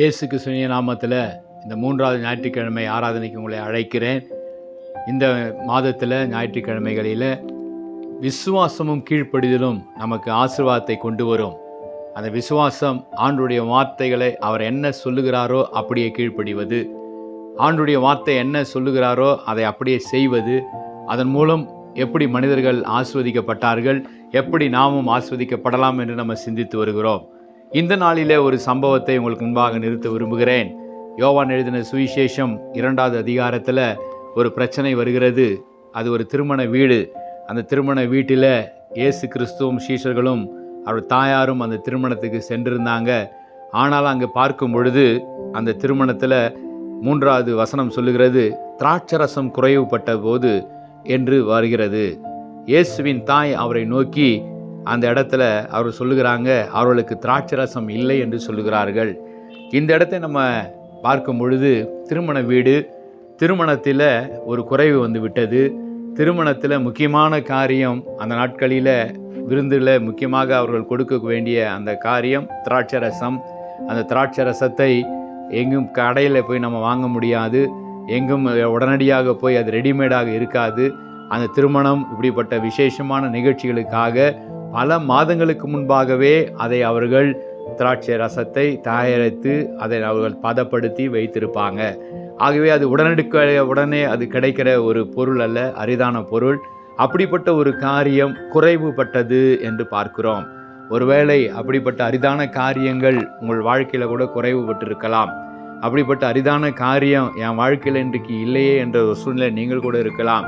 இயேசு கிறிஸ்துவின் நாமத்தில் இந்த 3வது ஞாயிற்றுக்கிழமை ஆராதனைக்கு உங்களை அழைக்கிறேன். இந்த மாதத்தில் ஞாயிற்றுக்கிழமைகளில் விசுவாசமும் கீழ்ப்படிதலும் நமக்கு ஆசீர்வாதத்தை கொண்டு வரும். அந்த விசுவாசம் ஆண்டுடைய வார்த்தைகளை அவர் என்ன சொல்லுகிறாரோ அப்படியே கீழ்ப்படிவது, ஆண்டுடைய வார்த்தை என்ன சொல்லுகிறாரோ அதை அப்படியே செய்வது. அதன் மூலம் எப்படி மனிதர்கள் ஆசீர்வதிக்கப்பட்டார்கள், எப்படி நாமும் ஆசீர்வதிக்கப்படலாம் என்று நம்ம சிந்தித்து வருகிறோம். இந்த நாளிலே ஒரு சம்பவத்தை உங்களுக்கு முன்பாக நிறுத்த விரும்புகிறேன். யோவான் எழுதின சுவிசேஷம் 2வது அதிகாரத்தில் ஒரு பிரச்சனை வருகிறது. அது ஒரு திருமண வீடு. அந்த திருமண வீட்டில் இயேசு கிறிஸ்துவும் சீஷர்களும் அவர் தாயாரும் அந்த திருமணத்துக்கு சென்றிருந்தாங்க. ஆனால் அங்கே பார்க்கும் பொழுது அந்த திருமணத்தில் 3வது வசனம் சொல்லுகிறது, திராட்சரசம் குறைவுபட்ட போது என்று வருகிறது. இயேசுவின் தாய் அவரை நோக்கி அந்த இடத்துல அவர் சொல்லுகிறாங்க, அவர்களுக்கு திராட்சரசம் இல்லை என்று சொல்லுகிறார்கள். இந்த இடத்தை நம்ம பார்க்கும் பொழுது திருமண வீடு, திருமணத்தில் ஒரு குறைவு வந்து விட்டது. திருமணத்தில் முக்கியமான காரியம், அந்த நாட்களில் விருந்தில் முக்கியமாக அவர்கள் கொடுக்க வேண்டிய அந்த காரியம் திராட்சரசம். அந்த திராட்சரசத்தை எங்கும் கடையில் போய் நம்ம வாங்க முடியாது, எங்கும் உடனடியாக போய் அது ரெடிமேடாக இருக்காது. அந்த திருமணம் இப்படிப்பட்ட விசேஷமான நிகழ்ச்சிகளுக்காக பல மாதங்களுக்கு முன்பாகவே அதை அவர்கள் திராட்சை ரசத்தை தயாரித்து அதை அவர்கள் பதப்படுத்தி வைத்திருப்பாங்க. ஆகவே அது உடனே அது கிடைக்கிற ஒரு பொருள் அல்ல, அரிதான பொருள். அப்படிப்பட்ட ஒரு காரியம் குறைவுபட்டது என்று பார்க்கிறோம். ஒருவேளை அப்படிப்பட்ட அரிதான காரியங்கள் உங்கள் வாழ்க்கையில் கூட குறைவுபட்டிருக்கலாம். அப்படிப்பட்ட அரிதான காரியம் என் வாழ்க்கையில் இன்றைக்கு இல்லையே என்ற ஒரு சூழ்நிலை நீங்கள் கூட இருக்கலாம்.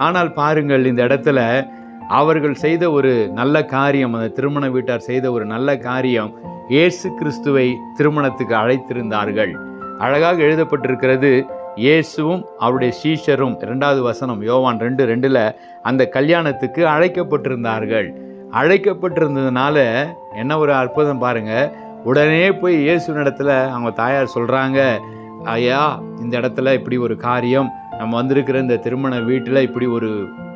ஆனால் பாருங்கள், இந்த இடத்துல அவர்கள் செய்த ஒரு நல்ல காரியம், அந்த திருமண வீட்டார் செய்த ஒரு நல்ல காரியம், இயேசு கிறிஸ்துவை திருமணத்துக்கு அழைத்திருந்தார்கள். அழகாக எழுதப்பட்டிருக்கிறது, இயேசுவும் அவருடைய சீஷரும் 2வது வசனம் யோவான் 2:2 அந்த கல்யாணத்துக்கு அழைக்கப்பட்டிருந்தார்கள். அழைக்கப்பட்டிருந்ததுனால என்ன ஒரு அற்புதம் பாருங்க. உடனே போய் இயேசுவின் இடத்துல அவங்க தாயார் சொல்றாங்க, ஐயா, இந்த இடத்துல இப்படி ஒரு காரியம், நம்ம வந்திருக்கிற இந்த திருமண வீட்டில் இப்படி ஒரு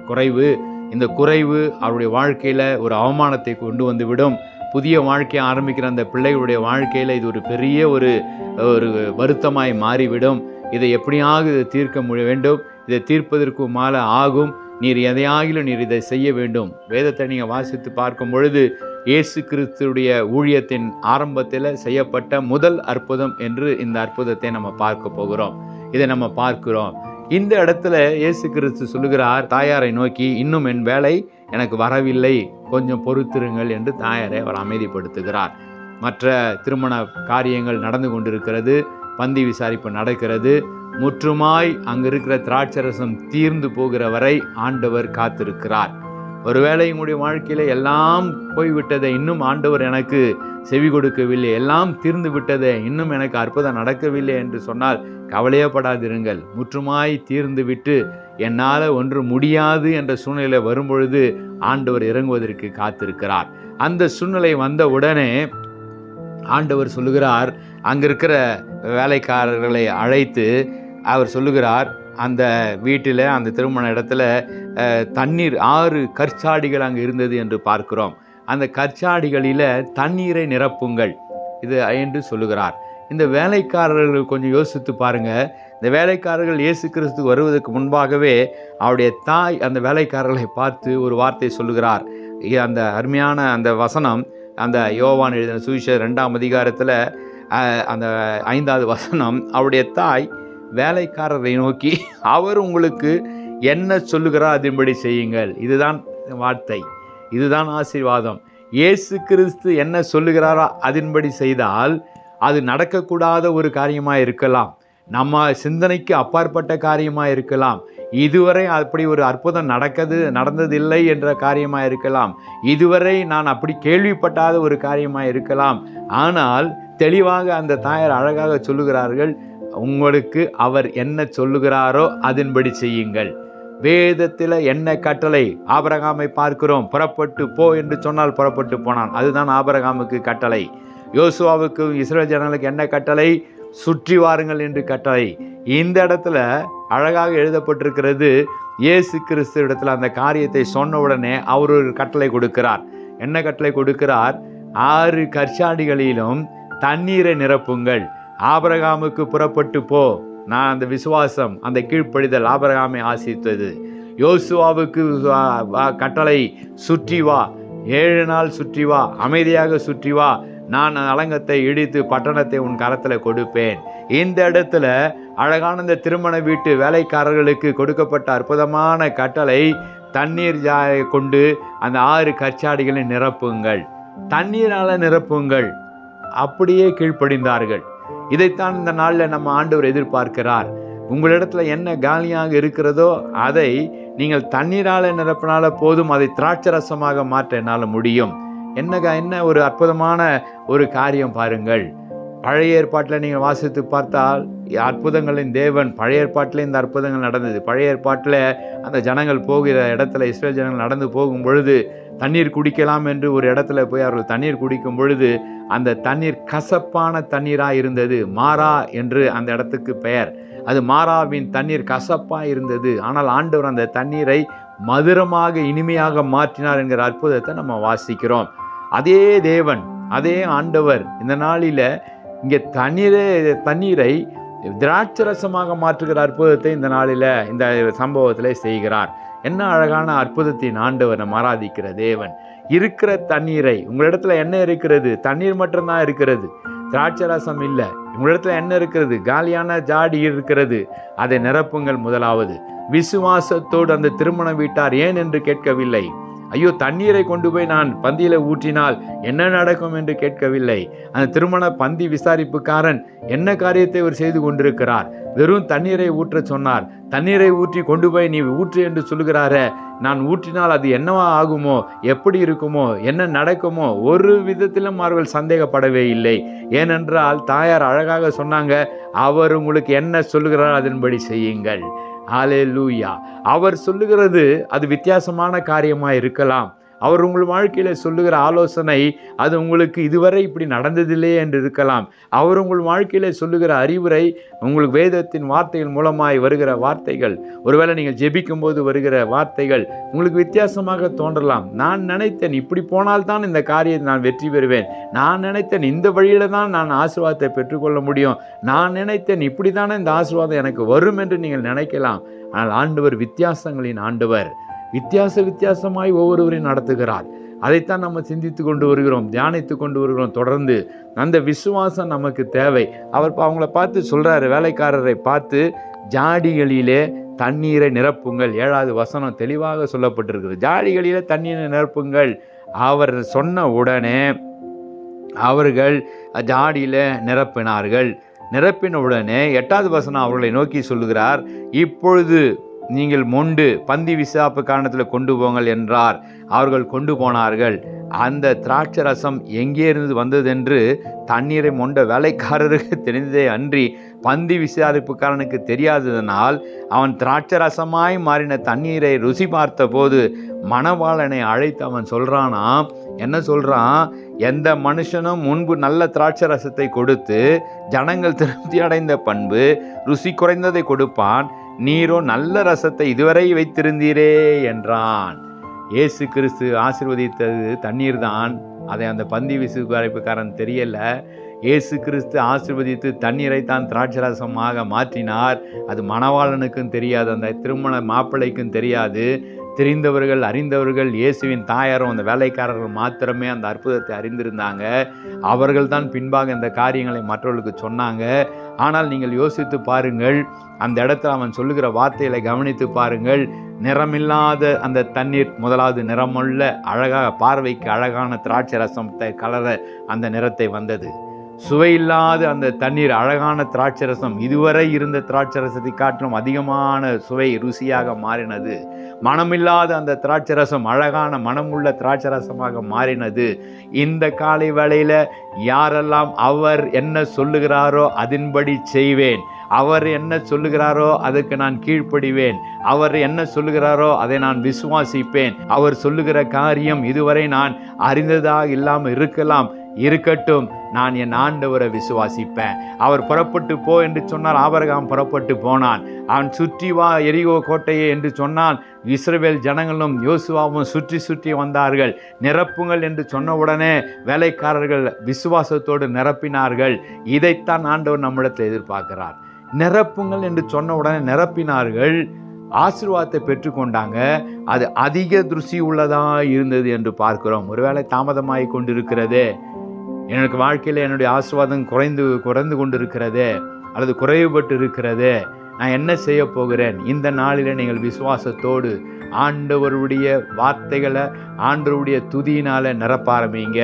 குறைவு, இந்த குறைவு அவருடைய வாழ்க்கையில் ஒரு அவமானத்தை கொண்டு வந்து விடும். புதிய வாழ்க்கையை ஆரம்பிக்கிற அந்த பிள்ளைகளுடைய வாழ்க்கையில் இது ஒரு பெரிய ஒரு வருத்தமாய் மாறிவிடும். இதை எப்படியாக தீர்க்க வேண்டும், இதை தீர்ப்பதற்கு மேலே ஆகும், நீர் எதையாகிலும் நீர் இதை செய்ய வேண்டும். வேதத்தை நீங்கள் வாசித்து பார்க்கும் பொழுது இயேசு கிறிஸ்துடைய ஊழியத்தின் ஆரம்பத்தில் செய்யப்பட்ட முதல் அற்புதம் என்று இந்த அற்புதத்தை நம்ம பார்க்க போகிறோம். இதை நம்ம பார்க்கிறோம். இந்த இடத்துல இயேசு கிறிஸ்து சொல்லுகிறார் தாயாரை நோக்கி, இன்னும் என் வேலை எனக்கு வரவில்லை, கொஞ்சம் பொறுத்திருங்கள் என்று தாயாரை அவர் அமைதிப்படுத்துகிறார். மற்ற திருமண காரியங்கள் நடந்து கொண்டிருக்கிறது, பந்தி விசாரிப்பு நடக்கிறது. முற்றுமாய் அங்கு இருக்கிற திராட்சரசம் தீர்ந்து போகிற வரை ஆண்டவர் காத்திருக்கிறார். ஒருவேளை உங்களுடைய வாழ்க்கையில் எல்லாம் போய்விட்டதை, இன்னும் ஆண்டவர் எனக்கு செவி கொடுக்கவில்லை, எல்லாம் தீர்ந்து விட்டதே, இன்னும் எனக்கு அற்புதம் நடக்கவில்லை என்று சொன்னால் கவலையப்படாதிருங்கள். முற்றுமாய் தீர்ந்து விட்டு என்னால் ஒன்று முடியாது என்ற சூழ்நிலை வரும்பொழுது ஆண்டவர் இறங்குவதற்கு காத்திருக்கிறார். அந்த சூழ்நிலை வந்த உடனே ஆண்டவர் சொல்லுகிறார், அங்கே இருக்கிற வேலைக்காரர்களை அழைத்து அவர் சொல்லுகிறார், அந்த வீட்டில் அந்த திருமண இடத்துல தண்ணீர் 6 கற்சாடிகள் அங்கே இருந்தது என்று பார்க்கிறோம். அந்த கற்சாடிகளில் தண்ணீரை நிரப்புங்கள் இது என்று சொல்லுகிறார். இந்த வேலைக்காரர்கள் கொஞ்சம் யோசித்து பாருங்க. இந்த வேலைக்காரர்கள் இயேசு கிறிஸ்து வருவதற்கு முன்பாகவே அவருடைய தாய் அந்த வேலைக்காரர்களை பார்த்து ஒரு வார்த்தை சொல்லுகிறார். அந்த அருமையான அந்த வசனம், அந்த யோவான் எழுதின சுவிசேஷம் 2ஆம் அதிகாரத்தில் அந்த 5வது வசனம், அவருடைய தாய் வேலைக்காரரை நோக்கி, அவர் உங்களுக்கு என்ன சொல்லுகிறார் அதன்படி செய்யுங்கள். இதுதான் வார்த்தை, இதுதான் ஆசீர்வாதம். இயேசு கிறிஸ்து என்ன சொல்லுகிறாரோ அதன்படி செய்தால் அது நடக்கக்கூடாத ஒரு காரியமாக இருக்கலாம், நம்ம சிந்தனைக்கு அப்பாற்பட்ட காரியமாக இருக்கலாம், இதுவரை அப்படி ஒரு அற்புதம் நடந்ததில்லை என்ற காரியமாக இருக்கலாம், இதுவரை நான் அப்படி கேள்விப்பட்டாத ஒரு காரியமாக இருக்கலாம். ஆனால் தெளிவாக அந்த தாயார் அழகாக சொல்லுகிறார்கள், உங்களுக்கு அவர் என்ன சொல்லுகிறாரோ அதன்படி செய்யுங்கள். வேதத்தில் என்ன கட்டளை? ஆபிரகாமை பார்க்கிறோம், புறப்பட்டு போ என்று சொன்னால் புறப்பட்டு போனான், அதுதான் ஆபிரகாமுக்கு கட்டளை. யோசுவாவுக்கு இஸ்ரவேல் ஜனங்களுக்கு என்ன கட்டளை? சுற்றி வாருங்கள் என்று கட்டளை. இந்த இடத்துல அழகாக எழுதப்பட்டிருக்கிறது, இயேசு கிறிஸ்து இடத்துல அந்த காரியத்தை சொன்ன உடனே அவர் ஒரு கட்டளை கொடுக்கிறார். என்ன கட்டளை கொடுக்கிறார்? 6 கற்சாடிகளிலும் தண்ணீரை நிரப்புங்கள். ஆபிரகாமுக்கு புறப்பட்டு போ. நான் அந்த விசுவாசம், அந்த கீழ்ப்படிதல் ஆபிரகாமை ஆசீர்வதித்தது. யோசுவாவுக்கு கட்டளை, சுற்றி வா, 7 நாள் சுற்றி வா, அமைதியாக சுற்றி வா, நான் அலங்கத்தை இடித்து பட்டணத்தை உன் கரத்தில் கொடுப்பேன். இந்த இடத்துல அழகான இந்த திருமண வீட்டு வேலைக்காரர்களுக்கு கொடுக்கப்பட்ட அற்புதமான கட்டளை, தண்ணீர் கொண்டு அந்த 6 கற்சாடிகளை நிரப்புங்கள், தண்ணீரால் நிரப்புங்கள். அப்படியே கீழ்ப்படிந்தார்கள். இதைத்தான் இந்த நாளில் நம்ம ஆண்டவர் எதிர்பார்க்கிறார். உங்களிடத்துல என்ன காலியாக இருக்கிறதோ அதை நீங்கள் தண்ணீரால் நிரப்பினால போதும், அதை திராட்சரசமாக மாற்ற என்னால் முடியும். என்ன ஒரு அற்புதமான ஒரு காரியம் பாருங்கள். பழைய ஏற்பாட்டில் நீங்கள் வாசித்து பார்த்தால் அற்புதங்களின் தேவன், பழைய ஏற்பாட்டில் இந்த அற்புதங்கள் நடந்தது. பழைய ஏற்பாட்டில் அந்த ஜனங்கள் போகிற இடத்துல, இஸ்ரேல் ஜனங்கள் நடந்து போகும் பொழுது தண்ணீர் குடிக்கலாம் என்று ஒரு இடத்துல போய் அவர்கள் தண்ணீர் குடிக்கும் பொழுது அந்த தண்ணீர் கசப்பான தண்ணீராக இருந்தது. மாறா என்று அந்த இடத்துக்கு பெயர். அது மாறாவின் தண்ணீர் கசப்பாக இருந்தது. ஆனால் ஆண்டவர் அந்த தண்ணீரை மதுரமாக, இனிமையாக மாற்றினார் என்கிற அற்புதத்தை நம்ம வாசிக்கிறோம். அதே தேவன், அதே ஆண்டவர் இந்த நாளில் இங்கே தண்ணீரை திராட்சரசமாக மாற்றுகிற அற்புதத்தை இந்த நாளில், இந்த சம்பவத்தில் செய்கிறார். என்ன அழகான அற்புதத்தின் ஆண்டவர் நம்ம ஆராதிக்கிற தேவன். இருக்கிற தண்ணீரை, உங்களிடத்துல என்ன இருக்கிறது? தண்ணீர் மட்டும்தான் இருக்கிறது, திராட்சரசம் இல்லை. உங்களிடத்துல என்ன இருக்கிறது? காலியான ஜாடி இருக்கிறது, அதை நிரப்புங்கள். முதலாவது விசுவாசத்தோடு அந்த திருமண வீட்டார் ஏன் என்று கேட்கவில்லை. ஐயோ, தண்ணீரை கொண்டு போய் நான் பந்தியில் ஊற்றினால் என்ன நடக்கும் என்று கேட்கவில்லை. அந்த திருமண பந்தி விசாரிப்புக்காரன் என்ன காரியத்தை அவர் செய்து கொண்டிருக்கிறார்? வெறும் தண்ணீரை ஊற்ற சொன்னார். தண்ணீரை ஊற்றி கொண்டு போய் நீ ஊற்று என்று சொல்லுகிறார, நான் ஊற்றினால் அது என்னவா ஆகுமோ, எப்படி இருக்குமோ, என்ன நடக்குமோ? ஒரு விதத்திலும் அவர்கள் சந்தேகப்படவே இல்லை. ஏனென்றால் தாயார் அழகாக சொன்னாங்க, அவர் உங்களுக்கு என்ன சொல்லுகிறார் அதன்படி செய்யுங்கள். ஹல்லேலூயா. அவர் சொல்லுகிறது அது வித்தியாசமான காரியமாக இருக்கலாம். அவர் உங்கள் வாழ்க்கையில் சொல்லுகிற ஆலோசனை அது உங்களுக்கு இதுவரை இப்படி நடந்ததில்லையே என்று இருக்கலாம். அவர் உங்கள் வாழ்க்கையில் சொல்லுகிற அறிவுரை, உங்களுக்கு வேதத்தின் வார்த்தைகள் மூலமாய் வருகிற வார்த்தைகள், ஒருவேளை நீங்கள் ஜெபிக்கும் போது வருகிற வார்த்தைகள் உங்களுக்கு வித்தியாசமாக தோன்றலாம். நான் நினைத்தேன் இப்படி போனால்தான் இந்த காரியத்தை நான் வெற்றி பெறுவேன், நான் நினைத்தேன் இந்த வழியில தான் நான் ஆசீர்வாதத்தை பெற்றுக்கொள்ள முடியும், நான் நினைத்தேன் இப்படி தானே இந்த ஆசீர்வாதம் எனக்கு வரும் என்று நீங்கள் நினைக்கலாம். ஆனால் ஆண்டவர் வித்தியாசங்களின் ஆண்டவர். வித்தியாசமாய் ஒவ்வொருவரையும் நடத்துகிறார். அதைத்தான் நம்ம சிந்தித்து கொண்டு வருகிறோம், தியானித்து கொண்டு வருகிறோம். தொடர்ந்து அந்த விசுவாசம் நமக்கு தேவை. அவங்கள பார்த்து சொல்றாரு, வேலைக்காரரை பார்த்து, ஜாடிகளிலே தண்ணீரை நிரப்புங்கள். 7வது வசனம் தெளிவாக சொல்லப்பட்டிருக்கிறது. ஜாடிகளிலே தண்ணீரை நிரப்புங்கள். அவர் சொன்ன உடனே அவர்கள் ஜாடியில நிரப்பினார்கள். நிரப்பின உடனே 8வது வசனம் அவர்களை நோக்கி சொல்லுகிறார், இப்பொழுது நீங்கள் மொண்டு பந்தி விசாப்பு காரணத்தில் கொண்டு போங்கள் என்றார். அவர்கள் கொண்டு போனார்கள். அந்த திராட்சை ரசம் எங்கே இருந்து வந்ததென்று தண்ணீரை மொண்ட வேலைக்காரருக்கு தெரிந்ததே அன்றி பந்தி விசாரிப்புக்காரனுக்கு தெரியாததனால் அவன் திராட்சை ரசமாய் மாறின தண்ணீரை ருசி பார்த்த போது மணவாளனை அழைத்து அவன் சொல்றானா, என்ன சொல்றான்? எந்த மனுஷனும் முன்பு நல்ல திராட்சை ரசத்தை கொடுத்து ஜனங்கள் திருப்தி அடைந்த பண்பு ருசி குறைந்ததை கொடுப்பான், நீரோ நல்ல ரசத்தை இதுவரை வைத்திருந்தீரே என்றான். இயேசு கிறிஸ்து ஆசீர்வதித்தது தண்ணீர் தான். அதை அந்த பந்தி விசுவாரிப்புக்காரன் தெரியல. இயேசு கிறிஸ்து ஆசீர்வதித்து தண்ணீரை தான் திராட்சரசமாக மாற்றினார். அது மணவாளனுக்கும் தெரியாது, அந்த திருமண மாப்பிள்ளைக்கும் தெரியாது. தெரிந்தவர்கள், அறிந்தவர்கள், இயேசுவின் தாயாரும் அந்த வேலைக்காரர்கள் மாத்திரமே அந்த அற்புதத்தை அறிந்திருந்தாங்க. அவர்கள் தான் பின்பாக இந்த காரியங்களை மற்றவர்களுக்கு சொன்னாங்க. ஆனால் நீங்கள் யோசித்து பாருங்கள், அந்த இடத்துல அவன் சொல்லுகிற வார்த்தைகளை கவனித்து பாருங்கள். நிறமில்லாத அந்த தண்ணீர், முதலாவது நிறமுள்ள அழகாக, பார்வைக்கு அழகான திராட்சை ரசத்தை கலர அந்த நிறத்தை வந்தது. சுவையில்லாத அந்த தண்ணீர் அழகான திராட்சை ரசம், இதுவரை இருந்த திராட்சை ரசத்தை காட்டிலும் அதிகமான சுவை ருசியாக மாறினது. மனமில்லாத அந்த திராட்சை ரசம் அழகான மனமுள்ள திராட்சை ரசமாக மாறினது. இந்த காலை வேளையில யாரெல்லாம் அவர் என்ன சொல்லுகிறாரோ அதன்படி செய்வேன், அவர் என்ன சொல்லுகிறாரோ அதுக்கு நான் கீழ்ப்படிவேன், அவர் என்ன சொல்லுகிறாரோ அதை நான் விசுவாசிப்பேன், அவர் சொல்லுகிற காரியம் இதுவரை நான் அறிந்ததாக இல்லாமல் இருக்கலாம், இருக்கட்டும், நான் என் ஆண்டவரை விசுவாசிப்பேன். அவர் புறப்பட்டு போ என்று சொன்னால் ஆபிரகாம் புறப்பட்டு போனான். அவன் சுற்றி வா எரிகோ கோட்டையே என்று சொன்னான். இஸ்ரவேல் ஜனங்களும் யோசுவாவும் சுற்றி சுற்றி வந்தார்கள். நிரப்புங்கள் என்று சொன்ன உடனே வேலைக்காரர்கள் விசுவாசத்தோடு நிரப்பினார்கள். இதைத்தான் ஆண்டவர் நம்மிடத்தில் எதிர்பார்க்கிறார். நிரப்புங்கள் என்று சொன்ன உடனே நிரப்பினார்கள், ஆசீர்வாதத்தை பெற்றுக்கொண்டாங்க. அது அதிக ருசி உள்ளதாக இருந்தது என்று பார்க்கிறோம். ஒருவேளை தாமதமாகி கொண்டிருக்கிறதே, எனக்கு வாழ்க்கையில் என்னுடைய ஆசீர்வாதம் குறைந்து கொண்டிருக்கிறதே, அல்லது குறைவுபட்டு இருக்கிறதே, நான் என்ன செய்ய போகிறேன்? இந்த நாளில் நீங்கள் விசுவாசத்தோடு ஆண்டவருடைய வார்த்தைகளை ஆண்டவருடைய துதியினால் நிரப்ப ஆரம்பிங்க.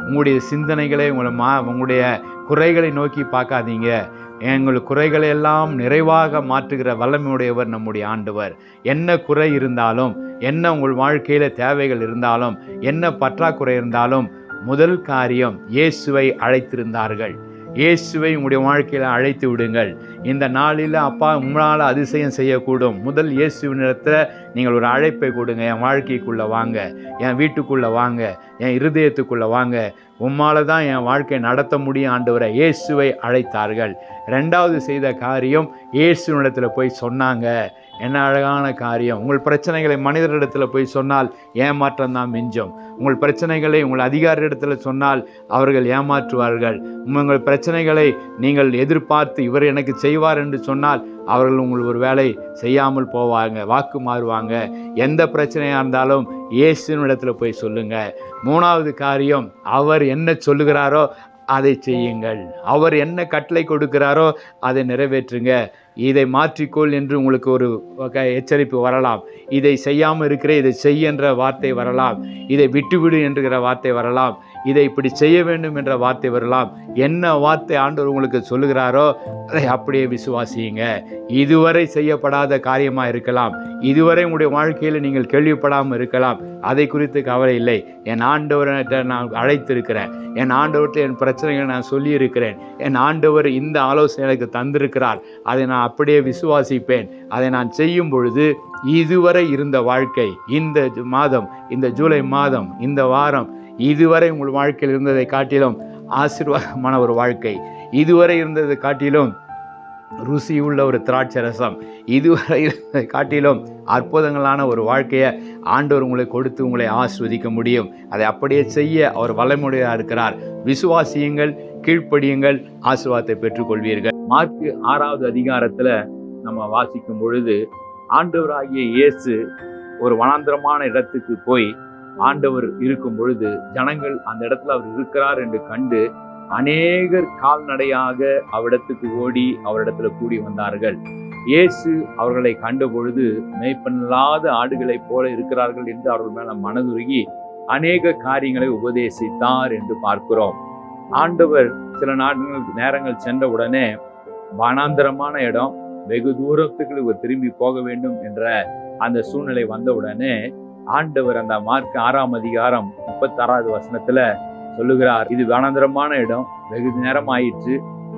உங்களுடைய சிந்தனைகளை உங்களுடைய குறைகளை நோக்கி பார்க்காதீங்க. எங்கள் குறைகளை எல்லாம் நிறைவாக மாற்றுகிற வல்லமையுடையவர் நம்முடைய ஆண்டவர். என்ன குறை இருந்தாலும், என்ன உங்கள் வாழ்க்கையில் தேவைகள் இருந்தாலும், என்ன பற்றாக்குறை இருந்தாலும், முதல் காரியம் இயேசுவை அழைத்திருந்தார்கள். இயேசுவை உங்களுடைய வாழ்க்கையில் அழைத்து விடுங்கள். இந்த நாளில் அப்பா உங்களால் அதிசயம் செய்யக்கூடும். முதல் இயேசுவினிடத்தில் நீங்கள் ஒரு அழைப்பை கொடுங்க. என் வாழ்க்கைக்குள்ளே வாங்க, என் வீட்டுக்குள்ளே வாங்க, என் இருதயத்துக்குள்ளே வாங்க, உம்மால் தான் என் வாழ்க்கையை நடத்த முடியும் ஆண்டவரை. இயேசுவை அழைத்தார்கள். ரெண்டாவது செய்த காரியம் இயேசுவினிடத்தில் போய் சொன்னாங்க. என்ன அழகான காரியம்! உங்கள் பிரச்சனைகளை மனிதரிடத்தில் போய் சொன்னால் ஏமாற்றம் தான் மிஞ்சும். உங்கள் பிரச்சனைகளை உங்கள் அதிகாரியிடத்தில் சொன்னால் அவர்கள் ஏமாற்றுவார்கள். உங்கள் பிரச்சனைகளை நீங்கள் எதிர்பார்த்து இவர் எனக்கு செய்வார் என்று சொன்னால் அவர்கள் உங்கள் ஒரு வேலை செய்யாமல் போவாங்க, வாக்கு மாறுவாங்க. எந்த பிரச்சனையாக இருந்தாலும் இயேசுவினிடத்தில் போய் சொல்லுங்கள். மூணாவது காரியம், அவர் என்ன சொல்லுகிறாரோ அதை செய்யுங்கள். அவர் என்ன கட்டளை கொடுக்கிறாரோ அதை நிறைவேற்றுங்க. இதை மாற்றிக்கொள் என்று உங்களுக்கு ஒரு எச்சரிப்பு வரலாம். இதை செய்யாமல் இருக்கிற, இதை செய் என்ற வார்த்தை வரலாம். இதை விட்டுவிடு என்கிற வார்த்தை வரலாம். இதை இப்படி செய்ய வேண்டும் என்ற வார்த்தை வரலாம். என்ன வார்த்தை ஆண்டவர் உங்களுக்கு சொல்லுகிறாரோ அதை அப்படியே விசுவாசியுங்க. இதுவரை செய்யப்படாத காரியமாக இருக்கலாம், இதுவரை உங்களுடைய வாழ்க்கையில் நீங்கள் கேள்விப்படாமல் இருக்கலாம். அதை குறித்து கவலை இல்லை. என் ஆண்டவரை நான் அழைத்திருக்கிறேன். என் ஆண்டவர்கிட்ட என் பிரச்சனைகளை நான் சொல்லியிருக்கிறேன். என் ஆண்டவர் இந்த ஆலோசனை எனக்கு தந்திருக்கிறார். அதை நான் அப்படியே விசுவாசிப்பேன். அதை நான் செய்யும் பொழுது இதுவரை இருந்த வாழ்க்கை, இந்த மாதம், இந்த ஜூலை மாதம், இந்த வாரம், இதுவரை உங்கள் வாழ்க்கையில் இருந்ததை காட்டிலும் ஆசீர்வாதமான ஒரு வாழ்க்கை, இதுவரை இருந்ததை காட்டிலும் ருசி உள்ள ஒரு திராட்சை ரசம், இதுவரை இருந்ததை காட்டிலும் அற்புதங்களான ஒரு வாழ்க்கையை ஆண்டவர் உங்களை கொடுத்து உங்களை ஆஸ்வதிக்க முடியும். அதை அப்படியே செய்ய அவர் வல்லமையுடையதாக இருக்கிறார். விசுவாசியுங்கள், கீழ்ப்படியுங்கள், ஆசீர்வாதத்தை பெற்றுக்கொள்வீர்கள். மார்க்கு 6வது அதிகாரத்தில் நம்ம வாசிக்கும் பொழுது ஆண்டவராகிய இயேசு ஒரு வனாந்திரமான இடத்துக்கு போய் ஆண்டவர் இருக்கும் பொழுது ஜனங்கள் அந்த இடத்துல அவர் இருக்கிறார் என்று கண்டு அநேகர் கால்நடையாக அவரிடத்துக்கு ஓடி அவரிடத்துல கூடி வந்தார்கள். இயேசு அவர்களை கண்ட பொழுது மேய்ப்பனில்லாத ஆடுகளைப் போல இருக்கிறார்கள் என்று அவர்கள் மேல மனதுருகி அநேக காரியங்களை உபதேசித்தார் என்று பார்க்கிறோம். ஆண்டவர் சில நேரங்கள் சென்ற உடனே வனாந்தரமான இடம், வெகு தூரத்துக்கு திரும்பி போக வேண்டும் என்ற அந்த சூழ்நிலை வந்த உடனே ஆண்டவர் அந்த மார்க் 6ஆம் அதிகாரம் 36வது வசனத்துல சொல்லுகிறார், இது வனாந்தரமான இடம், வெகு நேரம் ஆயிற்று,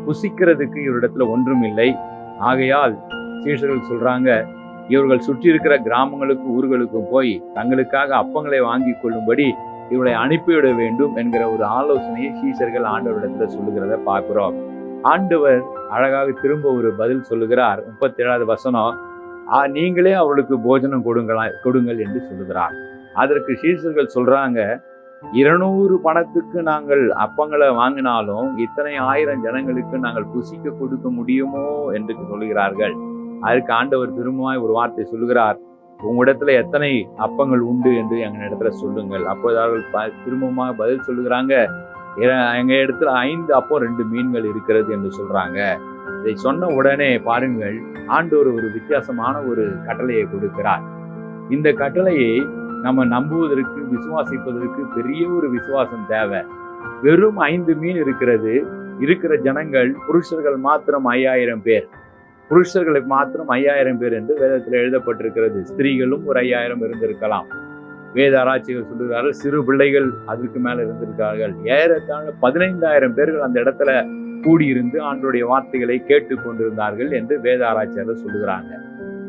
புசிக்கிறதுக்கு இவரிடத்துல ஒன்றும் இல்லை. ஆகையால் சீஷர்கள் சொல்றாங்க, இவர்கள் சுற்றி இருக்கிற கிராமங்களுக்கு ஊர்களுக்கும் போய் தங்களுக்காக அப்பங்களை வாங்கி கொள்ளும்படி இவர்களை அனுப்பிவிட வேண்டும் என்கிற ஒரு ஆலோசனையை சீஷர்கள் ஆண்டவரிடத்துல சொல்லுகிறத பார்க்கிறோம். ஆண்டவர் அழகாக திரும்ப ஒரு பதில் சொல்லுகிறார். 37வது வசனம், நீங்களே அவர்களுக்கு போஜனம் கொடுங்கள் என்று சொல்லுகிறார். அதற்கு சீஷர்கள் சொல்றாங்க, 200 பணத்துக்கு நாங்கள் அப்பங்களை வாங்கினாலும் இத்தனை 1000 ஜனங்களுக்கு நாங்கள் புசிக்க கொடுக்க முடியுமோ என்று சொல்லுகிறார்கள். அதற்கு ஆண்டவர் திரும்பமாய் ஒரு வார்த்தை சொல்லுகிறார், உங்களிடத்துல எத்தனை அப்பங்கள் உண்டு என்று எங்க இடத்துல சொல்லுங்கள். அப்போது அவர்கள் திரும்பமாக பதில் சொல்லுகிறாங்க, எங்க இடத்துல 5 அப்பம் 2 மீன்கள் இருக்கிறது என்று சொல்றாங்க. இதை சொன்ன உடனே பாருங்கள், ஆண்டவர் ஒரு வித்தியாசமான ஒரு கட்டளையை கொடுக்கிறார். இந்த கட்டளையை நம்ம நம்புவதற்கு, விசுவாசிப்பதற்கு பெரிய ஒரு விசுவாசம் தேவை. வெறும் 5 மீன் இருக்கிறது. இருக்கிற ஜனங்கள் புருஷர்கள் மாத்திரம் 5000 பேர், புருஷர்களுக்கு மாத்திரம் 5000 பேர் என்று வேதத்தில் எழுதப்பட்டிருக்கிறது. ஸ்திரீகளும் ஒரு 5000 இருந்திருக்கலாம். வேத ஆராய்ச்சிகள் சொல்லுகிறார்கள், சிறு பிள்ளைகள் அதற்கு மேல இருந்திருக்கார்கள். ஏறத்தாழ 15000 பேர்கள் அந்த இடத்துல கூடியிருந்து ஆண்டவருடைய வார்த்தைகளை கேட்டு கொண்டிருந்தார்கள் என்று வேத ஆராய்ச்சியாளர் சொல்லுகிறாங்க.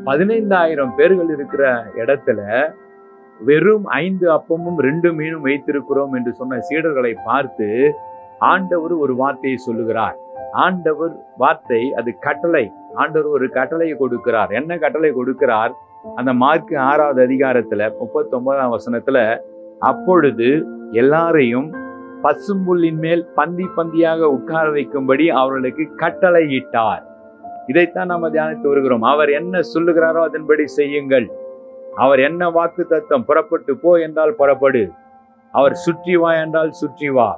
15000 பேர்கள் இருக்கிற இடத்துல வெறும் 5 அப்பமும் 2 மீனும் வைத்திருக்கிறோம் என்று சொன்ன சீடர்களை பார்த்து ஆண்டவர் ஒரு வார்த்தையை சொல்லுகிறார். ஆண்டவர் வார்த்தை அது கட்டளை. ஆண்டவர் ஒரு கட்டளையை கொடுக்கிறார். என்ன கட்டளை கொடுக்கிறார்? அந்த மார்க்கு 6வது அதிகாரத்துல 39ஆம் வசனத்துல, அப்பொழுது எல்லாரையும் பசும்புல்லின் மேல் பந்தி பந்தியாக உட்கார வைக்கும்படி அவர்களுக்கு கட்டளையிட்டார். இதைத்தான் நம்ம தியானித்து வருகிறோம். அவர் என்ன சொல்லுகிறாரோ அதன்படி செய்யுங்கள். அவர் என்ன வாக்கு தத்தம், புறப்பட்டு போ என்றால் புறப்படு, அவர் சுற்றி வா என்றால் சுற்றி வா.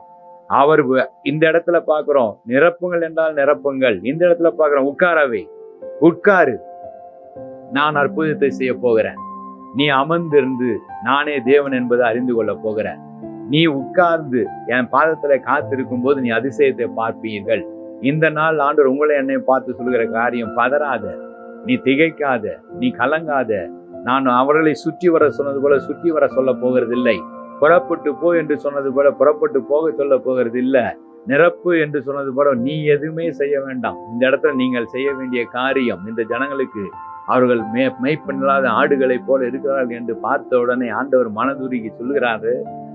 அவர் இந்த இடத்துல பார்க்கிறோம் நிரப்புங்கள் என்றால் நிரப்புங்கள். இந்த இடத்துல பார்க்கிறோம் உட்காரவே, உட்காரு, நான் அற்புதத்தை செய்ய போகிறேன். நீ அமர்ந்திருந்து நானே தேவன் என்பதை அறிந்து கொள்ள போகிறேன். நீ உட்கார்ந்து என் பாதத்துல காத்திருக்கும் போது நீ அதிசயத்தை பார்ப்பீர்கள். இந்த நாள் ஆண்டவர் உங்களை என்னை பார்த்து சொல்கிற காரியம், பதறாத, நீ திகைக்காத, நீ கலங்காத. நான் அவர்களை சுற்றி வர சொன்னது போல சுற்றி வர சொல்ல போகிறது இல்லை. புறப்பட்டு போ என்று சொன்னது போல புறப்பட்டு போக சொல்ல போகிறது இல்ல. நிரப்பு என்று சொன்னது போல நீ எதுவுமே செய்ய வேண்டாம். இந்த இடத்துல நீங்கள் செய்ய வேண்டிய காரியம், இந்த ஜனங்களுக்கு அவர்கள் மெய்ப்பனில்லாத ஆடுகளை போல இருக்கிறார்கள் என்று பார்த்த உடனே ஆண்டவர் மனதுருகி சொல்லுகிறாரு,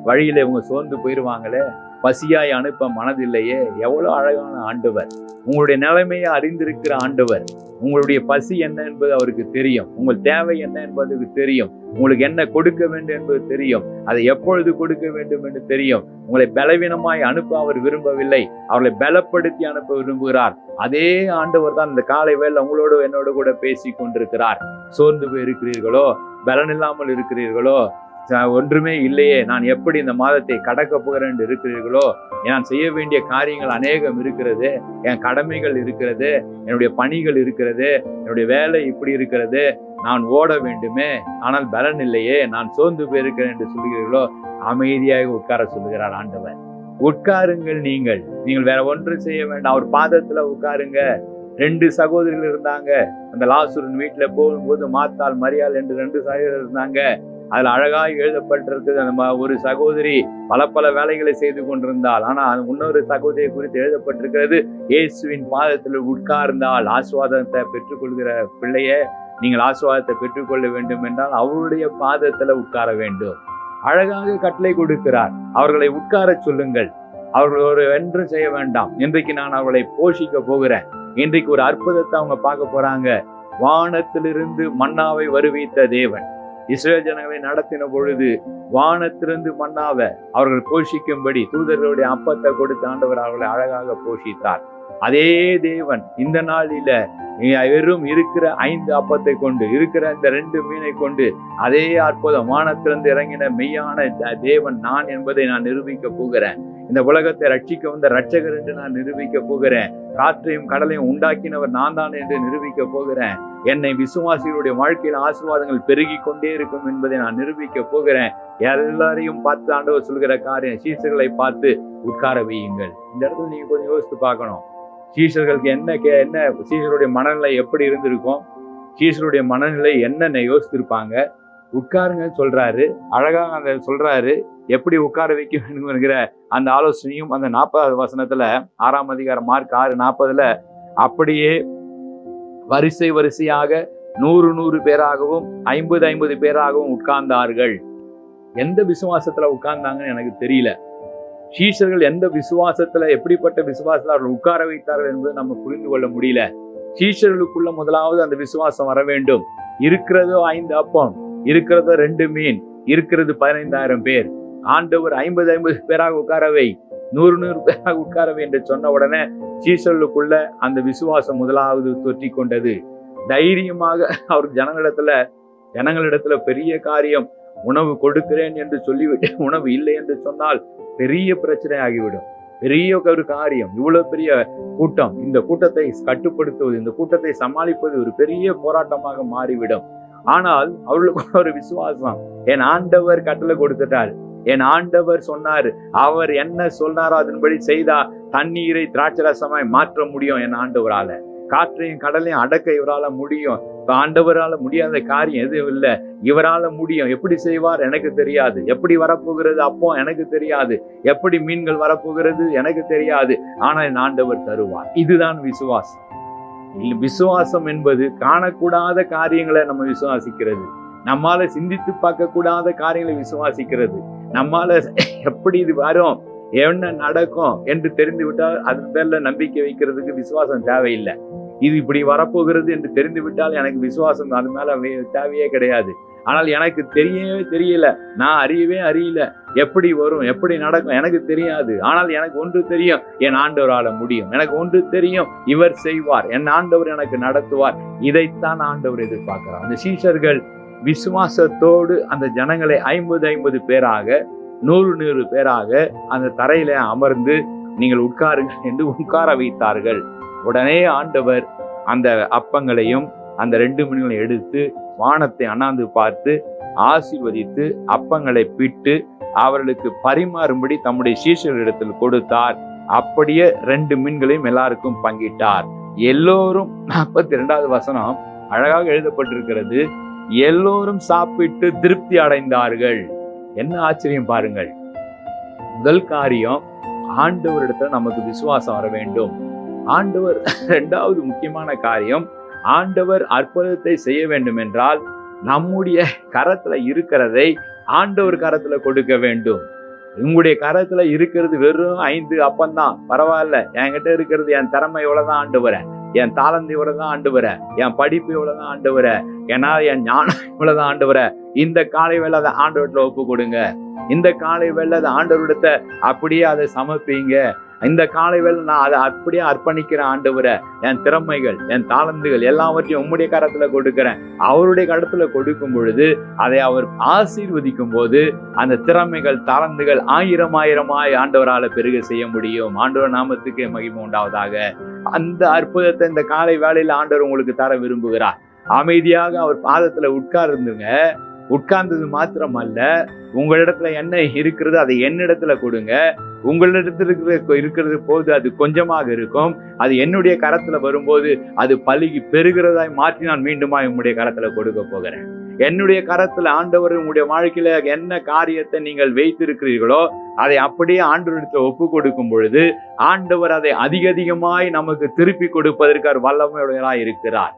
வழியில இவங்க சோர்ந்து போயிருவாங்களே, பசியாய் அனுப்ப மனதில்லையே. எவ்வளவு அழகான ஆண்டவர்! உங்களுடைய நிலைமையை அறிந்திருக்கிற ஆண்டவர். உங்களுடைய பசி என்ன என்பது அவருக்கு தெரியும். உங்கள் தேவை என்ன என்பதுக்கு தெரியும். உங்களுக்கு என்ன கொடுக்க வேண்டும் என்பது தெரியும். அதை எப்பொழுது கொடுக்க வேண்டும் என்று தெரியும். உங்களை பலவீனமாய் அனுப்ப அவர் விரும்பவில்லை. அவர்களை பலப்படுத்தி அனுப்ப விரும்புகிறார். அதே ஆண்டவர் தான் இந்த காலை வேளை உங்களோடு என்னோடு கூட பேசி கொண்டிருக்கிறார். சோர்ந்து போய் இருக்கிறீர்களோ, பலன் இல்லாமல் இருக்கிறீர்களோ, ஒன்றுமே இல்லையே, நான் எப்படி இந்த மாதத்தை கடக்க போகிறேன் என்று இருக்கிறீர்களோ, நான் செய்ய வேண்டிய காரியங்கள் அநேகம் இருக்கிறது, என் கடமைகள் இருக்கிறது, என்னுடைய பணிகள் இருக்கிறது, என்னுடைய வேலை இப்படி இருக்கிறது, நான் ஓட வேண்டுமே, ஆனால் பலன் இல்லையே, நான் சோர்ந்து போயிருக்கிறேன் என்று சொல்கிறீர்களோ, அமைதியாக உட்கார சொல்லுகிறார் ஆண்டவர். உட்காருங்கள். நீங்கள் வேற ஒன்றும் செய்ய வேண்டாம். அவர் பாதத்துல உட்காருங்க. 2 சகோதரிகள் இருந்தாங்க. அந்த லாசருவின் வீட்டுல போகும்போது மாத்தாள், மரியாள் என்று 2 சகோதரர்கள் இருந்தாங்க. அதுல அழகாய் எழுதப்பட்டிருக்கிறது, அந்த ஒரு சகோதரி பல வேலைகளை செய்து கொண்டிருந்தாள். ஆனா இன்னொரு சகோதரியை குறித்து எழுதப்பட்டிருக்கிறது, இயேசுவின் பாதத்தில் உட்கார்ந்தால் ஆசீர்வாதத்தை பெற்றுக்கொள்கிற பிள்ளையே, நீங்கள் ஆசீர்வாதத்தை பெற்றுக்கொள்ள வேண்டும் என்றால் அவருடைய பாதத்துல உட்கார வேண்டும். அழகாக கட்டளை கொடுக்கிறார். அவர்களை உட்கார சொல்லுங்கள். அவர்கள் ஒரு ஒன்றும் செய்ய வேண்டாம். இன்றைக்கு நான் அவர்களை போஷிக்க போகிறேன். இன்றைக்கு ஒரு அற்புதத்தை அவங்க பார்க்க போறாங்க. வானத்திலிருந்து மன்னாவை வருவித்த தேவன் இஸ்ரவேல் ஜனங்களை நடத்தின பொழுது வானத்திலிருந்து மன்னாவை அவர்கள் போஷிக்கும்படி தூதர்களுடைய அப்பத்தை கொடுத்து ஆண்டவர் அவர்களை அழகாக போஷித்தார். அதே தேவன் இந்த நாளில வெறும் இருக்கிற 5 அப்பத்தை கொண்டு, இருக்கிற இந்த 2 மீனை கொண்டு, அதே அற்புதம் வானத்திலிருந்து இறங்கின மெய்யான தேவன் நான் என்பதை நான் நிரூபிக்க போகிறேன். இந்த உலகத்தை ரட்சிக்க வந்த ரட்சகர் என்று நான் நிரூபிக்க போகிறேன். காற்றையும் கடலையும் உண்டாக்கினவர் நான் தான் என்று நிரூபிக்க போகிறேன். என்னை விசுவாசிகளுடைய வாழ்க்கையில் ஆசீர்வாதங்கள் பெருகி கொண்டே இருக்கும் என்பதை நான் நிரூபிக்க போகிறேன். எல்லாரையும் பார்த்து ஆண்டவர் சொல்கிற காரியம், சீசர்களை பார்த்து உட்கார வையுங்கள். இந்த இடத்துல நீங்க கொஞ்சம் யோசித்து பார்க்கணும். சீசர்களுக்கு என்ன சீசருடைய மனநிலை எப்படி இருந்திருக்கும்? சீசருடைய மனநிலை என்னென்ன யோசித்திருப்பாங்க? உட்காருங்க சொல்றாரு, அழகாக அந்த சொல்றாரு. எப்படி உட்கார வைக்க வேண்டும்ங்கிற அந்த ஆலோசனையும் அந்த 40வது வசனத்துல 6ஆம் அதிகாரம் மார்க் 6:40 அப்படியே வரிசையாக 100 பேராகவும் 50 பேராகவும் உட்கார்ந்தார்கள். எந்த விசுவாசத்துல உட்கார்ந்தாங்கன்னு எனக்கு தெரியல. சீஷர்கள் எந்த விசுவாசத்துல, எப்படிப்பட்ட விசுவாசத்துல அவர்கள் உட்கார வைத்தார்கள் என்பதை நம்ம புரிந்து கொள்ள முடியல. சீஷர்களுக்குள்ள முதலாவது அந்த விசுவாசம் வர வேண்டும். இருக்கிறதோ 5 அப்பம், இருக்கிறதோ 2 மீன், இருக்கிறது 15,000 பேர். ஆண்டவர் 50 பேராக உட்காரவை, 100 பேராக உட்காரவை என்று சொன்ன உடனே சீஷர்களுக்குள்ள அந்த விசுவாசம் முதலாவது தொற்றி கொண்டது. தைரியமாக அவர் ஜனங்களிடத்துல பெரிய காரியம், உணவு கொடுக்கிறேன் என்று சொல்லிவிட்டு உணவு இல்லை என்று சொன்னால் பெரிய பிரச்சனை ஆகிவிடும். பெரிய ஒரு காரியம், இவ்வளவு பெரிய கூட்டம், இந்த கூட்டத்தை கட்டுப்படுத்துவது, இந்த கூட்டத்தை சமாளிப்பது ஒரு பெரிய போராட்டமாக மாறிவிடும். ஆனால் அவர்களுக்கு ஒரு விசுவாசம், என் ஆண்டவர் கட்டளை கொடுத்துட்டார், என் ஆண்டவர் சொன்னாரு, அவர் என்ன சொன்னாரோ அதன்படி செய்தா தண்ணீரை திராட்சரசமாய் மாற்ற முடியும். என் ஆண்டவரால காற்றையும் கடலையும் அடக்க இவரால முடியும். ஆண்டவரால முடியாத காரியம் எதுவும் இல்லை. இவரால முடியும். எப்படி செய்வார் எனக்கு தெரியாது. எப்படி வரப்போகிறது அப்போ எனக்கு தெரியாது. எப்படி மீன்கள் வரப்போகிறது எனக்கு தெரியாது. ஆனால் என் ஆண்டவர் தருவார். இதுதான் விசுவாசம். விசுவாசம் என்பது காணக்கூடாத காரியங்களை நம்ம விசுவாசிக்கிறது. நம்மால சிந்தித்து பார்க்க கூடாத காரியங்களை விசுவாசிக்கிறது. நம்மால எப்படி இது வரும், என்ன நடக்கும் என்று தெரிந்து விட்டால் அதன் பேர்ல நம்பிக்கை வைக்கிறதுக்கு விசுவாசம் தேவையில்லை. இது இப்படி வரப்போகிறது என்று தெரிந்து விட்டால் எனக்கு விசுவாசம் அது மேல தேவையே கிடையாது. ஆனால் எனக்கு தெரியவே தெரியல, நான் அறியல, எப்படி வரும் எப்படி நடக்கும் எனக்கு தெரியாது. ஆனால் எனக்கு ஒன்று தெரியும், என் ஆண்டவரால முடியும். எனக்கு ஒன்று தெரியும், இவர் செய்வார், என் ஆண்டவர் எனக்கு நடத்துவார். இதைத்தான் ஆண்டவர் எதிர்பார்க்கிறார். அந்த சீஷர்கள் விசுவாசத்தோடு அந்த ஜனங்களை 50 பேராக 100 பேராக அந்த தரையில அமர்ந்து நீங்கள் உட்காருங்கள் என்று உட்கார வைத்தார்கள். உடனே ஆண்டவர் அந்த அப்பங்களையும் அந்த 2 மீன்களையும் எடுத்து வானத்தை அண்ணாந்து பார்த்து ஆசீர்வதித்து அப்பங்களை பிட்டு அவர்களுக்கு பரிமாறும்படி தம்முடைய சீஷர்களிடத்தில் கொடுத்தார். அப்படியே 2 மீன்களையும் எல்லாருக்கும் பங்கிட்டார். எல்லோரும் 42வது வசனம் அழகாக எழுதப்பட்டிருக்கிறது. எல்லோரும் சாப்பிட்டு திருப்தி அடைந்தார்கள். என்ன ஆச்சரியம் பாருங்கள். முதல் காரியம், ஆண்டவரிடத்துல நமக்கு விசுவாசம் வர வேண்டும். ஆண்டவர் 2வது முக்கியமான காரியம், ஆண்டவர் அற்புதத்தை செய்ய வேண்டும் என்றால் நம்முடைய கரத்துல இருக்கிறதை ஆண்டவர் கரத்துல கொடுக்க வேண்டும். உங்களுடைய கரத்துல இருக்கிறது வெறும் 5 அப்பந்தான், பரவாயில்ல. என்கிட்ட இருக்கிறது என் திறமை இவ்வளவுதான் ஆண்டவரே, என் தாளந்து இவ்வளவுதான் ஆண்டவரே, என் படிப்பு இவ்வளவுதான் ஆண்டவரே, என்னால் என் ஞானம் இவ்வளவுதான் ஆண்டவரே. இந்த காலை வேளை அதை ஆண்டவர்கிட்ட ஒப்பு கொடுங்க. இந்த காலை வேளை அதை ஆண்டவரிடத்தை அப்படியே அதை சமர்ப்பீங்க. இந்த காலை வேளை நான் அதை அப்படியே அர்ப்பணிக்கிறேன் ஆண்டவரே. என் திறமைகள், என் தாளந்துகள் எல்லாவற்றையும் உம்முடைய கரத்துல கொடுக்கிறேன். அவருடைய கரத்துல கொடுக்கும் பொழுது அதை அவர் ஆசீர்வதிக்கும் போது அந்த திறமைகள் தாளந்துகள் 1000 ஆண்டவரால பெருக செய்ய முடியும். ஆண்டவர் நாமத்துக்கு மகிமை உண்டாவதாக. அந்த அற்புதத்தை இந்த காலை வேளையில ஆண்டவர் உங்களுக்கு தர விரும்புகிறார். அமைதியாக அவர் பாதத்துல உட்கார்ந்துங்க. உட்கார்ந்தது மாத்திரம் அல்ல, உங்களிடத்துல என்ன இருக்கிறது அதை என்னிடத்துல கொடுங்க. உங்களிடத்துல இருக்கிறது போது அது கொஞ்சமாக இருக்கும், அது என்னுடைய கரத்துல வரும்போது அது பலுகி பெருகிறதாய் மாற்றி நான் மீண்டுமா உங்களுடைய கரத்துல கொடுக்க போகிறேன். என்னுடைய கரத்துல ஆண்டவர் உங்களுடைய வாழ்க்கையில என்ன காரியத்தை நீங்கள் வைத்திருக்கிறீர்களோ அதை அப்படியே ஆண்டவரிடத்துல ஒப்பு கொடுக்கும் பொழுது ஆண்டவர் அதை அதிகமாய் நமக்கு திருப்பி கொடுப்பதற்கு அவர் வல்லமையுடையவராய் இருக்கிறார்.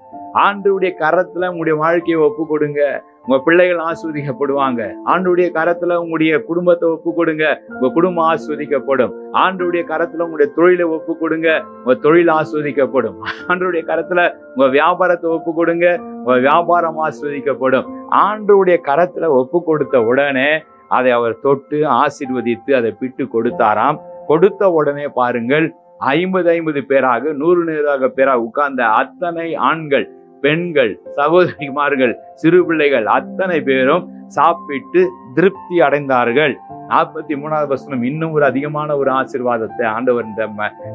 ஆண்டவருடைய கரத்துல உங்களுடைய வாழ்க்கையை ஒப்பு கொடுங்க. உங்க பிள்ளைகள் ஆஸ்வதிக்கப்படுவாங்க. ஆண்டவருடைய கரத்துல உங்களுடைய குடும்பத்தை ஒப்பு கொடுங்க, உங்க குடும்பம் ஆஸ்வதிக்கப்படும். ஆண்டவருடைய கரத்துல உங்களுடைய தொழிலை ஒப்பு கொடுங்க, உங்க தொழில் ஆஸ்வதிக்கப்படும். ஆண்டவருடைய கரத்துல உங்க வியாபாரத்தை ஒப்பு கொடுங்க, உங்க வியாபாரம் ஆஸ்வதிக்கப்படும். ஆண்டவருடைய கரத்துல ஒப்பு கொடுத்த உடனே அதை அவர் தொட்டு ஆசீர்வதித்து அதை பிட்டு கொடுத்தாராம். கொடுத்த உடனே பாருங்கள், 50 பேராக 100 பேராக உட்கார்ந்த அத்தனை ஆண்கள், பெண்கள், சகோதரிமார்கள், சிறு பிள்ளைகள் அத்தனை பேரும் சாப்பிட்டு திருப்தி அடைந்தார்கள். 43வது வசனம் இன்னும் ஒரு அதிகமான ஒரு ஆசீர்வாதத்தை ஆண்டவர் இந்த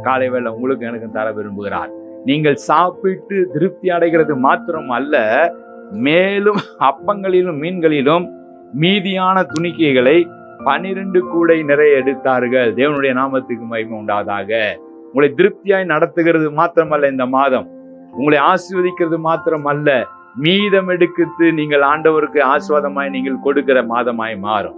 காலை வேளை உங்களுக்கு எனக்கு தர விரும்புகிறார். நீங்கள் சாப்பிட்டு திருப்தி அடைகிறது மாத்திரம் அல்ல, மேலும் அப்பங்களிலும் மீன்களிலும் மீதியான துணிக்கைகளை 12 கூடை நிறைய எடுத்தார்கள். தேவனுடைய நாமத்துக்கு மகிமை உண்டாவதாக. உங்களை திருப்தியாய் நடத்துகிறது மாத்திரமல்ல, இந்த மாதம் உங்களை ஆசீர்வதிக்கிறது மாத்திரம் அல்ல, மீதம் எடுத்து நீங்கள் ஆண்டவருக்கு ஆசீர்வாதமாய் நீங்கள் கொடுக்கிற மாதமாய் மாறும்.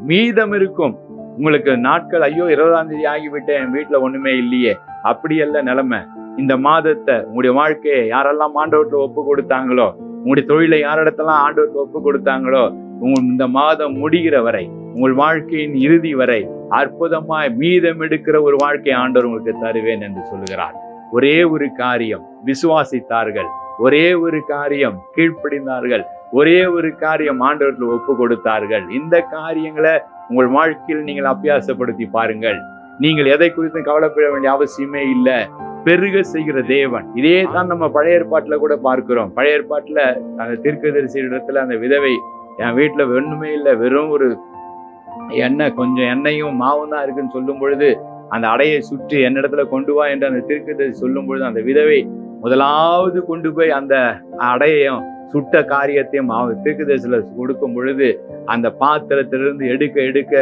மீதம் இருக்கும். உங்களுக்கு நாட்கள், ஐயோ 20ஆம் தேதி ஆகிவிட்டேன், என் வீட்டுல ஒண்ணுமே இல்லையே, அப்படி அல்ல நிலைமை. இந்த மாதத்தை உங்களுடைய வாழ்க்கையை யாரெல்லாம் ஆண்டவர்கிட்ட ஒப்பு கொடுத்தாங்களோ, உங்களுடைய தொழிலை யாரிடத்தெல்லாம் ஆண்டவர்கிட்ட ஒப்பு கொடுத்தாங்களோ, இந்த மாதம் முடிகிற வரை, உங்கள் வாழ்க்கையின் இறுதி வரை அற்புதமாய் மீதம் எடுக்கிற ஒரு வாழ்க்கை ஆண்டவர் உங்களுக்கு தருவேன் என்று சொல்லுகிறார். ஒரே ஒரு காரியம், விசுவாசித்தார்கள். ஒரே ஒரு காரியம், கீழ்ப்படிந்தார்கள். ஒரே ஒரு காரியம், ஆண்டவர்கள் ஒப்பு கொடுத்தார்கள். இந்த காரியங்களை உங்கள் வாழ்க்கையில் நீங்கள் அபியாசப்படுத்தி பாருங்கள். நீங்கள் எதை குறித்து கவலைப்பட வேண்டிய அவசியமே இல்லை. பெருக செய்கிற தேவன். இதே தான் நம்ம பழைய ஏற்பாட்டுல கூட பார்க்கிறோம். பழைய ஏற்பாட்டுல அந்த தீர்க்கதரிசி இடத்துல அந்த விதவை, என் வீட்டுல ஒண்ணுமே இல்லை, வெறும் ஒரு எண்ணெய், கொஞ்சம் எண்ணெயும் மாவும் தான் இருக்குன்னு சொல்லும் பொழுது அந்த அடையை சுற்றி என்னிடத்துல கொண்டு வா என்று அந்த தீர்க்கதரிசி சொல்லும் பொழுது அந்த விதவை முதலாவது கொண்டு போய் அந்த அடையையும் சுட்ட காரியத்தையும் தீர்க்கதரிசியில கொடுக்கும் பொழுது அந்த பாத்திரத்திலிருந்து எடுக்க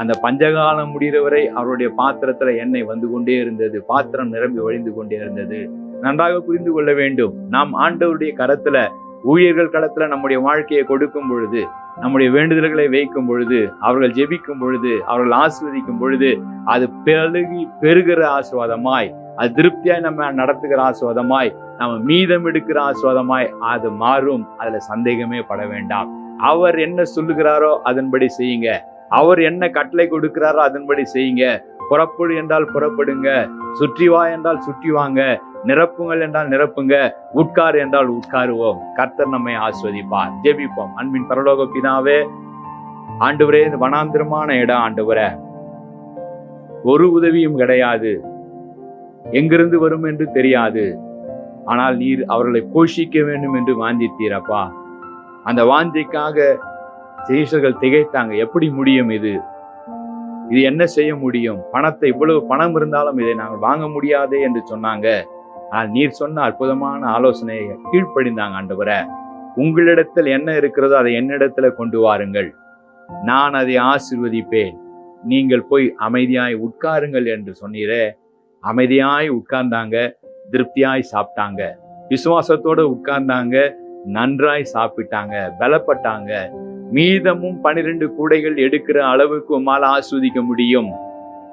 அந்த பஞ்சகாலம் முடிகிற வரை அவருடைய பாத்திரத்துல எண்ணெய் வந்து கொண்டே இருந்தது. பாத்திரம் நிரம்பி வழிந்து கொண்டே இருந்தது. நன்றாக புரிந்து கொள்ள வேண்டும். நாம் ஆண்டவருடைய கரத்துல, ஊழியர்கள் களத்துல நம்முடைய வாழ்க்கையை கொடுக்கும் பொழுது, நம்முடைய வேண்டுதல்களை வைக்கும் பொழுது, அவர்கள் ஜெபிக்கும் பொழுது, அவர்கள் ஆசீர்வதிக்கும் பொழுது அது பெருகிற ஆசீர்வாதமாய், அது திருப்தியாய் நம்ம நடத்துகிற ஆசீர்வாதமாய், நம்ம மீதம் எடுக்கிற ஆசீர்வாதமாய் அது மாறும். அதுல சந்தேகமே பட வேண்டாம். அவர் என்ன சொல்லுகிறாரோ அதன்படி செய்யுங்க. அவர் என்ன கட்டளை கொடுக்கிறாரோ அதன்படி செய்யுங்க. புறப்படு என்றால் புறப்படுங்க, சுற்றி வா என்றால் சுற்றி வாங்க, நிரப்புங்கள் என்றால் நிரப்புங்க, உட்காரு என்றால் உட்காருவோம். கர்த்தர் நம்மை ஆஸ்வதிப்பார். ஜெபிப்போம். அன்பின் பரலோக பிதாவே, ஆண்டவரே, இந்த வனாந்திரமான இடம் ஆண்டவரே, ஒரு உதவியும் கிடையாது, எங்கிருந்து வரும் என்று தெரியாது. ஆனால் நீர் அவர்களை போஷிக்க வேண்டும் என்று வாஞ்சித்தீரப்பா. அந்த வாஞ்சைக்காக சீஷர்கள் திகைத்தாங்க. எப்படி முடியும் இது என்ன செய்ய முடியும்? பணத்தை, இவ்வளவு பணம் இருந்தாலும் இதை நாங்கள் வாங்க முடியாதே என்று சொன்னாங்க. ஆனால் நீர் சொன்ன அற்புதமான ஆலோசனையை கீழ்ப்படிந்தாங்க. ஆண்டவரே, உங்களிடத்தில் என்ன இருக்கிறதோ அதை என்னிடத்துல கொண்டு வாருங்கள், நான் அதை ஆசீர்வதிப்பேன், நீங்கள் போய் அமைதியாய் உட்காருங்கள் என்று சொன்னீரே. அமைதியாய் உட்கார்ந்தாங்க, திருப்தியாய் சாப்பிட்டாங்க, விசுவாசத்தோட உட்கார்ந்தாங்க, நன்றாய் சாப்பிட்டாங்க, பலப்பட்டாங்க. மீதமும் 12 கூடைகள் எடுக்கிற அளவுக்கு உம்மால் ஆஸ்வதிக்க முடியும்.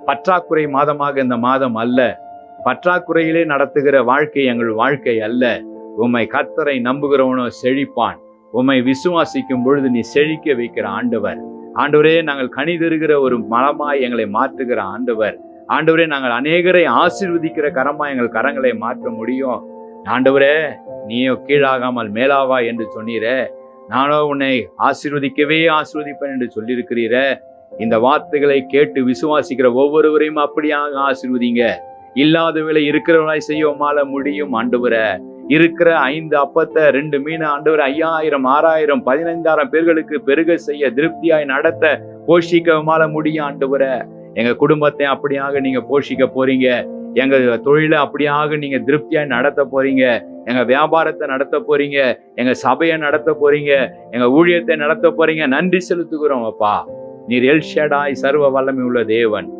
பற்றாக்குறை மாதமாக இந்த மாதம் அல்ல. பற்றாக்குறையிலே நடத்துகிற வாழ்க்கை எங்கள் வாழ்க்கை அல்ல. உம்மை கர்த்தரை நம்புகிறவனோ செழிப்பான். உம்மை விசுவாசிக்கும் பொழுது நீ செழிக்க வைக்கிற ஆண்டவர். ஆண்டவரே, நாங்கள் கனி தருகிற ஒரு மரமாய் எங்களை மாற்றுகிற ஆண்டவர். ஆண்டவரே, நாங்கள் அநேகரை ஆசீர்வதிக்கிற கரமாய் எங்கள் கரங்களை மாற்ற முடியும். ஆண்டவரே, நீயோ கீழாகாமல் மேலாவா என்று சொன்னீரே. நானோ உன்னை ஆசீர்வதிக்கவே ஆசீர்வதிப்பேன் என்று சொல்லியிருக்கிறீர. இந்த வார்த்தைகளை கேட்டு விசுவாசிக்கிற ஒவ்வொருவரையும் அப்படியாக ஆசீர்வதிங்க. இல்லாதவளை இருக்கிறவனாய் செய்ய உம்மால முடியும். ஆண்டவரே, இருக்கிற 5 அப்பத்தை 2 மீன் ஆண்டவர் 5000, 6000, 15000 பேர்களுக்கு பெருக செய்ய, திருப்தியாய் நடத்த, போஷிக்க உம்மால முடியும். ஆண்டவரே, எங்க குடும்பத்தை அப்படியாக நீங்க போஷிக்க போறீங்க. எங்க தொழிலை அப்படியாக நீங்க திருப்தியாய் நடத்த போறீங்க. எங்க வியாபாரத்தை நடத்த போறீங்க. எங்க சபையை நடத்த போறீங்க. எங்க ஊழியத்தை நடத்த போறீங்க. நன்றி செலுத்துகிறோம் அப்பா. நீர் எல் ஷடாய், சர்வ வல்லமை உள்ள தேவன்.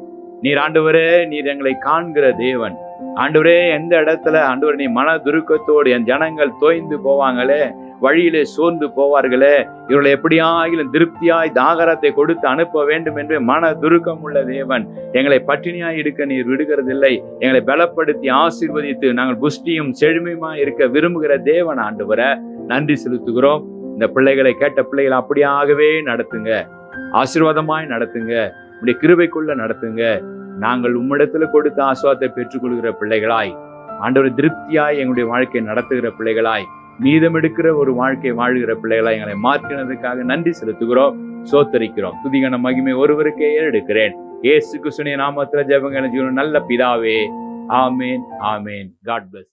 நீர் ஆண்டவரே, நீர் எங்களை காண்கிற தேவன். ஆண்டவரே, எந்த இடத்துல ஆண்டவரே நீ மன துருக்கத்தோடு என் ஜனங்கள் தோய்ந்து போவாங்களே, வழியிலே சோர்ந்து போவார்களே, இவர்களை எப்படியாகிலும் திருப்தியாய் தாகரத்தை கொடுத்து அனுப்ப வேண்டும் என்று மன துருக்கம் உள்ள தேவன். எங்களை பட்டினியாய் இருக்க நீர் விடுகிறதில்லை. எங்களை பலப்படுத்தி ஆசீர்வதித்து நாங்கள் புஷ்டியும் செழுமையுமாய் இருக்க விரும்புகிற தேவன். ஆண்டவரே, நன்றி செலுத்துகிறோம். இந்த பிள்ளைகளை, கேட்ட பிள்ளைகளை அப்படியாகவே நடத்துங்க, ஆசீர்வாதமாய் நடத்துங்க, உடைய கிருபைக்குள்ள நடத்துங்க. நாங்கள் உம்மிடத்துல கொடுத்த ஆசீர்வாதத்தை பெற்றுக்கொள்கிற பிள்ளைகளாய், ஆண்டவர் திருப்தியாய் எங்களுடைய வாழ்க்கையை நடத்துகிற பிள்ளைகளாய், மீதம் எடுக்கிற ஒரு வாழ்க்கை வாழ்கிற பிள்ளைகளாய் எங்களை மாற்றினதுக்காக நன்றி செலுத்துகிறோம், சோத்தரிக்கிறோம். துதிகன மகிமை ஒருவருக்கே எடுக்கிறேன். இயேசு கிறிஸ்துவின் நாமத்தில் ஜெபங்கள் நல்ல பிதாவே. ஆமேன், ஆமேன். God plus.